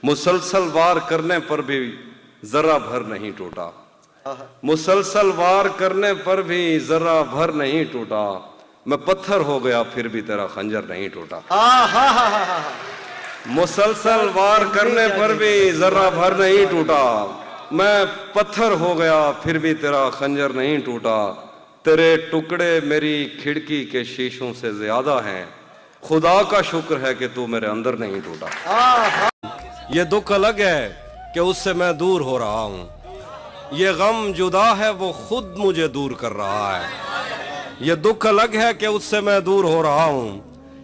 مسلسل وار کرنے پر بھی ذرا بھر نہیں ٹوٹا، مسلسل وار کرنے پر بھی ذرا بھر نہیں ٹوٹا، میں پتھر ہو گیا پھر بھی تیرا خنجر نہیں ٹوٹا۔ مسلسل وار کرنے پر بھی ذرا بھر نہیں ٹوٹا، میں پتھر ہو گیا پھر بھی تیرا خنجر نہیں ٹوٹا، تیرے ٹکڑے میری کھڑکی کے شیشوں سے زیادہ ہیں، خدا کا شکر ہے کہ تو میرے اندر نہیں ٹوٹا۔ یہ دکھ الگ ہے کہ اس سے میں دور ہو رہا ہوں، یہ غم جدا ہے وہ خود مجھے دور کر رہا ہے۔ یہ دکھ الگ ہے کہ اس سے میں دور ہو رہا ہوں،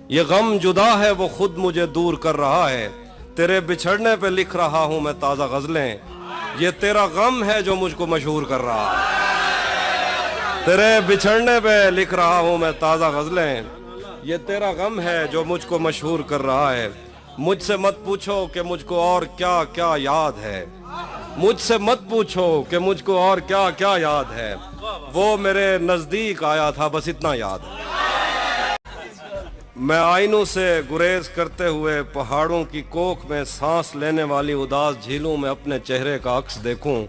یہ غم جدا ہے وہ خود مجھے دور کر رہا ہے، تیرے بچھڑنے پہ لکھ رہا ہوں میں تازہ غزلیں، یہ تیرا غم ہے جو مجھ کو مشہور کر رہا ہے۔ تیرے بچھڑنے پہ لکھ رہا ہوں میں تازہ غزلیں، یہ تیرا غم ہے جو مجھ کو مشہور کر رہا ہے۔ مجھ سے مت پوچھو کہ مجھ کو اور کیا کیا یاد ہے، مجھ سے مت پوچھو کہ مجھ کو اور کیا کیا یاد ہے، وہ میرے نزدیک آیا تھا بس اتنا یاد ہے۔ میں آئینوں سے گریز کرتے ہوئے پہاڑوں کی کوکھ میں سانس لینے والی اداس جھیلوں میں اپنے چہرے کا عکس دیکھوں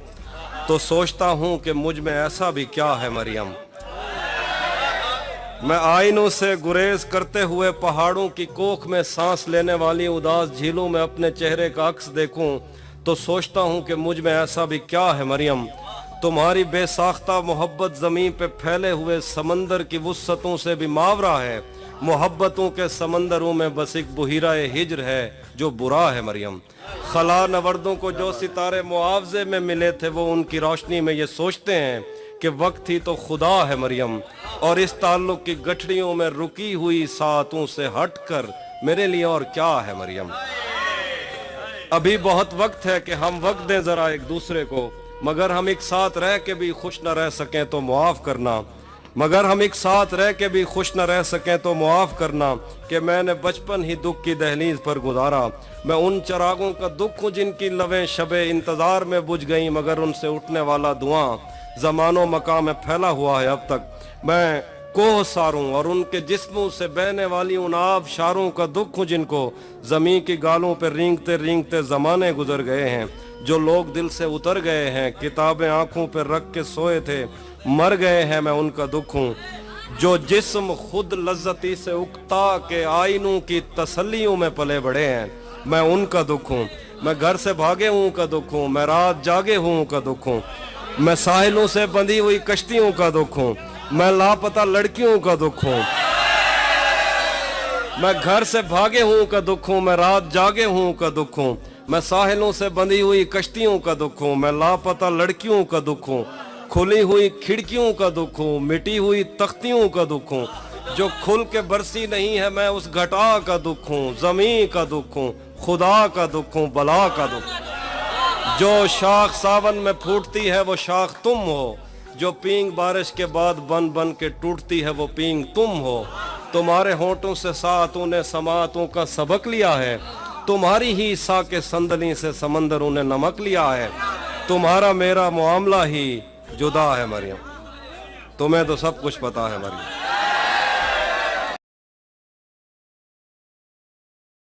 تو سوچتا ہوں کہ مجھ میں ایسا بھی کیا ہے مریم۔ میں آئینوں سے گریز کرتے ہوئے پہاڑوں کی کوکھ میں سانس لینے والی اداس جھیلوں میں اپنے چہرے کا عکس دیکھوں تو سوچتا ہوں کہ مجھ میں ایسا بھی کیا ہے مریم۔ تمہاری بے ساختہ محبت زمین پہ پھیلے ہوئے سمندر کی وسعتوں سے بھی ماورا ہے، محبتوں کے سمندروں میں بس ایک بحیرہ ہجر ہے جو برا ہے مریم۔ خلا نوردوں کو جو ستارے معاوضے میں ملے تھے وہ ان کی روشنی میں یہ سوچتے ہیں کہ وقت ہی تو خدا ہے مریم، اور اس تعلق کی گٹھڑیوں میں رکی ہوئی ساعتوں سے ہٹ کر میرے لیے اور کیا ہے مریم۔ ابھی بہت وقت ہے کہ ہم وقت دیں ذرا ایک دوسرے کو، مگر ہم ایک ساتھ رہ کے بھی خوش نہ رہ سکیں تو معاف کرنا، مگر ہم ایک ساتھ رہ کے بھی خوش نہ رہ سکیں تو معاف کرنا کہ میں نے بچپن ہی دکھ کی دہلیز پر گزارا۔ میں ان چراغوں کا دکھ ہوں جن کی لویں شب انتظار میں بجھ گئیں، مگر ان سے اٹھنے والا دھواں زمان و مکان میں پھیلا ہوا ہے اب تک۔ میں کوہ ساروں اور ان کے جسموں سے بہنے والی ان آب شاروں کا دکھ ہوں جن کو زمین کی گالوں پہ رینگتے رینگتے زمانے گزر گئے ہیں، جو لوگ دل سے اتر گئے ہیں، کتابیں آنکھوں پہ رکھ کے سوئے تھے مر گئے ہیں، میں ان کا دکھ ہوں۔ جو جسم خود لذتی سے اکتا کے آئینوں کی تسلیوں میں پلے بڑے ہیں، میں ان کا دکھ ہوں۔ میں گھر سے بھاگے ہوں کا دکھ ہوں، میں رات جاگے ہوں کا دکھ ہوں، میں ساحلوں سے بندھی ہوئی کشتیوں کا دکھ ہوں، میں لاپتہ لڑکیوں کا دکھ ہوں۔ میں گھر سے بھاگے ہوں کا دکھ ہوں، میں رات جاگے ہوں کا دکھ ہوں، میں ساحلوں سے بندھی ہوئی کشتیوں کا دکھ ہوں، میں لاپتہ لڑکیوں کا دکھ ہوں، کھلی ہوئی کھڑکیوں کا دکھ ہوں، مٹی ہوئی تختیوں کا دکھ ہوں، جو کھل کے برسی نہیں ہے میں اس گھٹا کا دکھ ہوں، زمین کا دکھ ہوں، خدا کا دکھ ہوں، بلا کا دکھ ہوں۔ جو شاخ ساون میں پھوٹتی ہے وہ شاخ تم ہو، جو پینگ بارش کے بعد بن بن کے ٹوٹتی ہے وہ پینگ تم ہو۔ تمہارے ہونٹوں سے ساعتوں نے سماعتوں کا سبق لیا ہے، تمہاری ہی سا کے صندلی سے سمندروں نے نمک لیا ہے، تمہارا میرا معاملہ ہی جدا ہے مریم، تمہیں تو سب کچھ پتا ہے مریم۔